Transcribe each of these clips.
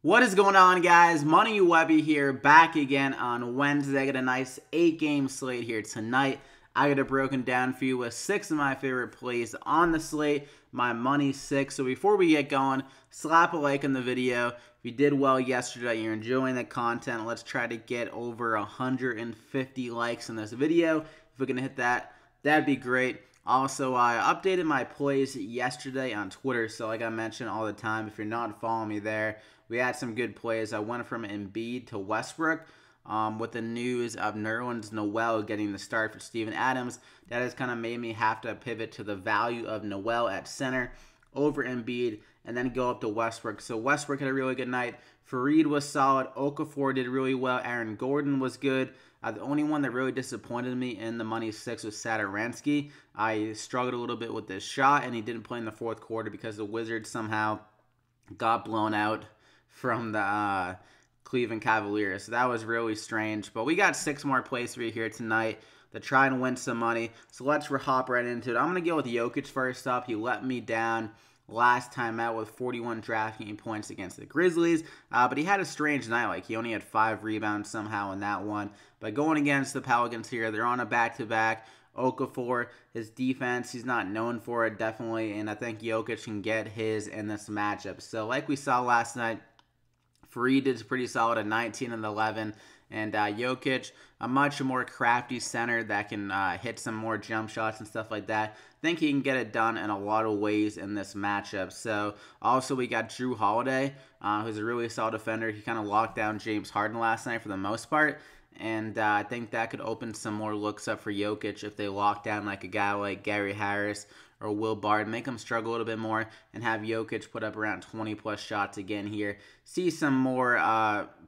What is going on, guys? Money Webby here, back again on Wednesday. I got a nice 8-game slate here tonight. I got it broken down for you with 6 of my favorite plays on the slate, my money 6. So before we get going, slap a like on the video. If you did well yesterday, you're enjoying the content, let's try to get over 150 likes in this video. If we can hit that, that'd be great. Also, I updated my plays yesterday on Twitter, so like I mention all the time, if you're not following me there, we had some good plays. I went from Embiid to Westbrook with the news of Nerlens Noel getting the start for Steven Adams. That has kind of made me have to pivot to the value of Noel at center over Embiid and then go up to Westbrook. So Westbrook had a really good night. Fareed was solid. Okafor did really well. Aaron Gordon was good. The only one that really disappointed me in the money 6 was Satoransky. I struggled a little bit with this shot, and he didn't play in the fourth quarter because the Wizards somehow got blown out from the Cleveland Cavaliers. So that was really strange. But we got 6 more plays for you here tonight to try and win some money. So let's hop right into it. I'm going to go with Jokic first up. He let me down last time out with 41 DraftKings points against the Grizzlies. But he had a strange night. Like, he only had 5 rebounds somehow in that one. But going against the Pelicans here, they're on a back-to-back. Okafor, his defense, he's not known for it, definitely. And I think Jokic can get his in this matchup. So like we saw last night, Fareed is pretty solid at 19 and 11. And Jokic, a much more crafty center that can hit some more jump shots and stuff like that. I think he can get it done in a lot of ways in this matchup. So also we got Drew Holiday, who's a really solid defender. He kind of locked down James Harden last night for the most part. And I think that could open some more looks up for Jokic if they lock down like a guy like Gary Harris or Will Bard, make him struggle a little bit more, and have Jokic put up around 20-plus shots again here. See some more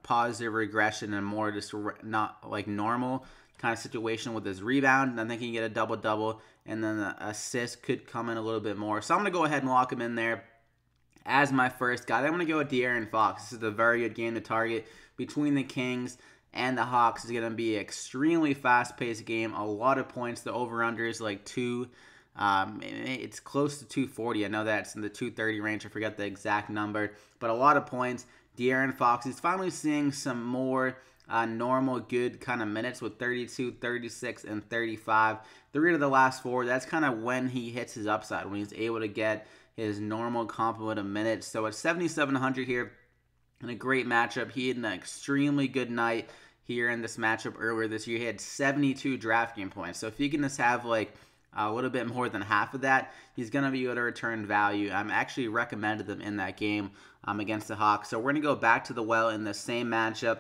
positive regression and more just not like normal kind of situation with his rebound. I think he can get a double-double, and then the assist could come in a little bit more. So I'm going to go ahead and lock him in there as my first guy. Then I'm going to go with De'Aaron Fox. This is a very good game to target between the Kings and the Hawks. Is going to be an extremely fast-paced game. A lot of points. The over-under is like 2. It's close to 240. I know that's in the 230 range. I forget the exact number. But a lot of points. De'Aaron Fox, he's finally seeing some more normal, good kind of minutes with 32, 36, and 35. 3 of the last 4, that's kind of when he hits his upside, when he's able to get his normal complement of minutes. So at 7,700 here, in a great matchup, he had an extremely good night here in this matchup earlier this year. He had 72 DraftKings points. So if you can just have like a little bit more than half of that, he's going to be able to return value. I'm actually recommended them in that game against the Hawks. So we're going to go back to the well in the same matchup.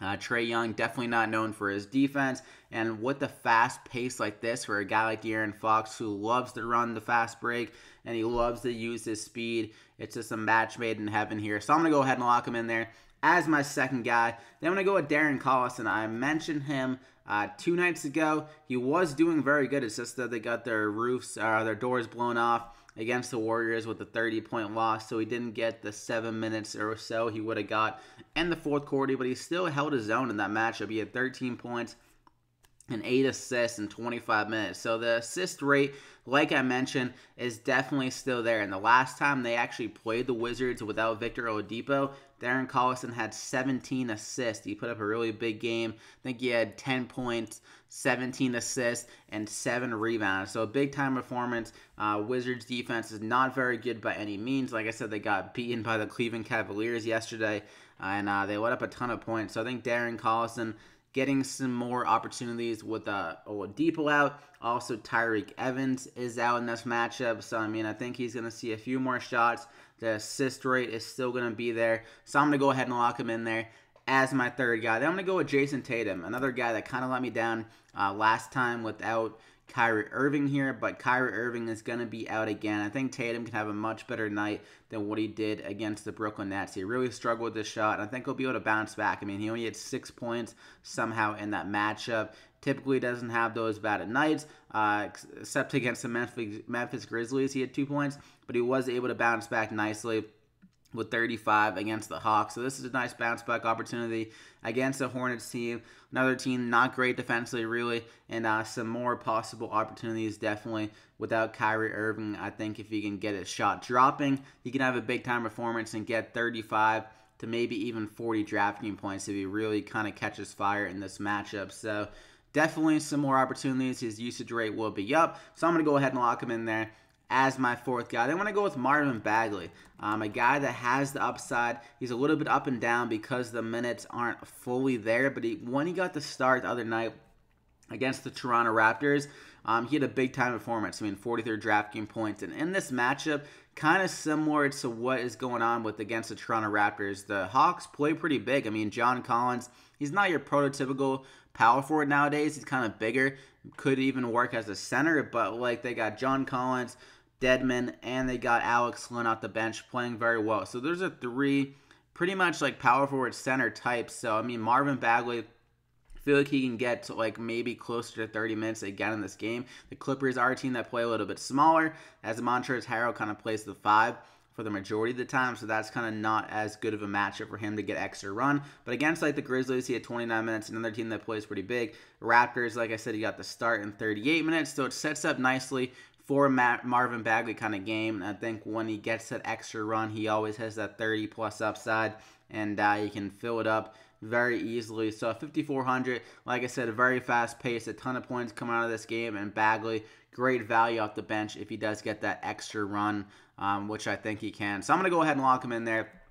Trae Young, definitely not known for his defense. And with the fast pace like this for a guy like De'Aaron Fox who loves to run the fast break and he loves to use his speed, it's just a match made in heaven here. So I'm going to go ahead and lock him in there as my second guy. Then I'm going to go with Darren Collison. I mentioned him 2 nights ago. He was doing very good. It's just that they got their their doors blown off against the Warriors with a 30-point loss, so he didn't get the 7 minutes or so he would have got in the fourth quarter, but he still held his own in that matchup. He had 13 points and 8 assists in 25 minutes. So the assist rate, like I mentioned, is definitely still there. And the last time they actually played the Wizards without Victor Oladipo, Darren Collison had 17 assists. He put up a really big game. I think he had 10 points, 17 assists, and 7 rebounds. So a big-time performance. Wizards defense is not very good by any means. Like I said, they got beaten by the Cleveland Cavaliers yesterday, and they let up a ton of points. So I think Darren Collison getting some more opportunities with Oladipo out. Also, Tyreke Evans is out in this matchup. So, I mean, I think he's going to see a few more shots. The assist rate is still going to be there. So, I'm going to go ahead and lock him in there as my third guy. Then I'm going to go with Jayson Tatum, another guy that kind of let me down last time without Kyrie Irving here, but Kyrie Irving is going to be out again. I think Tatum can have a much better night than what he did against the Brooklyn Nets. He really struggled with this shot, and I think he'll be able to bounce back. I mean, he only had 6 points somehow in that matchup. Typically doesn't have those bad nights, except against the Memphis Grizzlies. He had 2 points, but he was able to bounce back nicely with 35 against the Hawks. So this is a nice bounce back opportunity against the Hornets team. Another team not great defensively really, and some more possible opportunities definitely without Kyrie Irving. I think if he can get his shot dropping, he can have a big time performance and get 35 to maybe even 40 DraftKings points if he really kind of catches fire in this matchup. So definitely some more opportunities. His usage rate will be up. So I'm going to go ahead and lock him in there as my fourth guy. Then I'm going to go with Marvin Bagley, a guy that has the upside. He's a little bit up and down because the minutes aren't fully there, but when he got the start the other night against the Toronto Raptors, he had a big-time performance. I mean, 43rd DraftKings points. And in this matchup, kind of similar to what is going on with against the Toronto Raptors, the Hawks play pretty big. I mean, John Collins, he's not your prototypical power forward nowadays. He's kind of bigger. Could even work as a center, but like they got John Collins, Dedmon, and they got Alex Len off the bench playing very well. So there's a three pretty much like power forward center types. So, I mean, Marvin Bagley, I feel like he can get to like maybe closer to 30 minutes again in this game. The Clippers are a team that play a little bit smaller, as Montrezl Harrell kind of plays the 5 for the majority of the time, so that's kind of not as good of a matchup for him to get extra run. But against like the Grizzlies, he had 29 minutes, another team that plays pretty big. Raptors, like I said, he got the start in 38 minutes, so it sets up nicely for a Marvin Bagley kind of game. And I think when he gets that extra run, he always has that 30-plus upside, and he can fill it up very easily. So 5,400, like I said, a very fast pace, a ton of points coming out of this game, and Bagley, great value off the bench if he does get that extra run, which I think he can. So I'm going to go ahead and lock him in there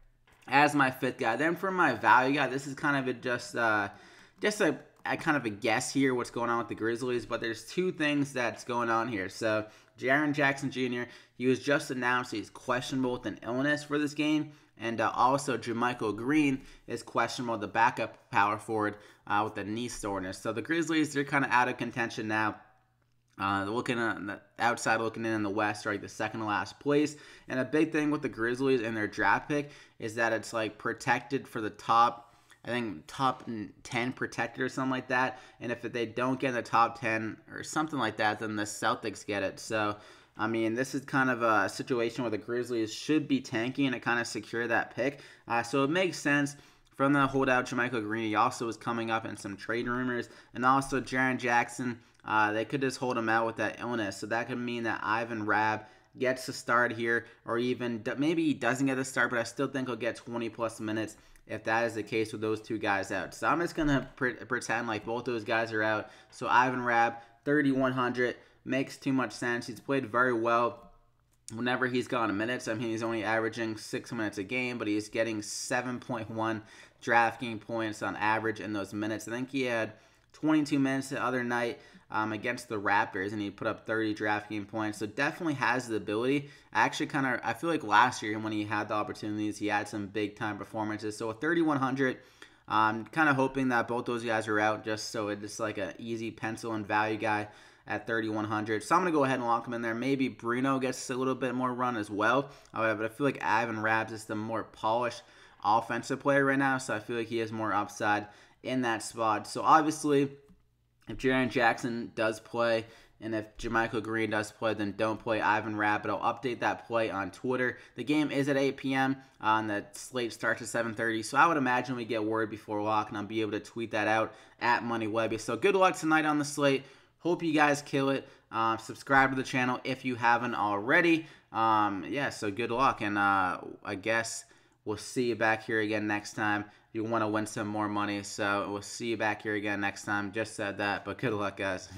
as my fifth guy. Then for my value guy, this is kind of just a kind of a guess here what's going on with the Grizzlies, but there's two things that's going on here. So Jaren Jackson Jr., he was just announced he's questionable with an illness for this game. And also, JaMychal Green is questionable, the backup power forward with a knee soreness. So the Grizzlies, they're kind of out of contention now. Looking on the outside, looking in the West, right, the second to last place. And a big thing with the Grizzlies and their draft pick is that it's like protected for the top, I think top 10 protected or something like that. And if they don't get in the top 10 or something like that, then the Celtics get it. So I mean, this is kind of a situation where the Grizzlies should be tanking to kind of secure that pick. So it makes sense from the holdout JaMychal Green. He also was coming up in some trade rumors. And also Jaren Jackson, they could just hold him out with that illness. So that could mean that Ivan Rabb gets the start here, or even maybe he doesn't get the start, but I still think he'll get 20-plus minutes if that is the case with those two guys out. So I'm just going to pretend like both those guys are out. So Ivan Rabb, 3,100. Makes too much sense. He's played very well whenever he's gotten minutes. I mean, he's only averaging 6 minutes a game, but he's getting 7.1 DraftKings points on average in those minutes. I think he had 22 minutes the other night against the Raptors, and he put up 30 DraftKings points. So definitely has the ability. I feel like last year when he had the opportunities, he had some big-time performances. So at 3,100, kind of hoping that both those guys are out, just so it's like an easy pencil and value guy at 3,100. So I'm going to go ahead and lock him in there. Maybe Bruno gets a little bit more run as well. But I feel like Ivan Rabb is the more polished offensive player right now, so I feel like he has more upside in that spot. So obviously, if Jaren Jackson does play and if JaMychal Green does play, then don't play Ivan Rabb. But I'll update that play on Twitter. The game is at 8 p.m. The slate starts at 7:30. So I would imagine we get word before lock, and I'll be able to tweet that out at MoneyWebby. So good luck tonight on the slate. Hope you guys kill it. Subscribe to the channel if you haven't already. Yeah, so good luck. And I guess we'll see you back here again next time. You want to win some more money. So we'll see you back here again next time. Just said that, but good luck, guys.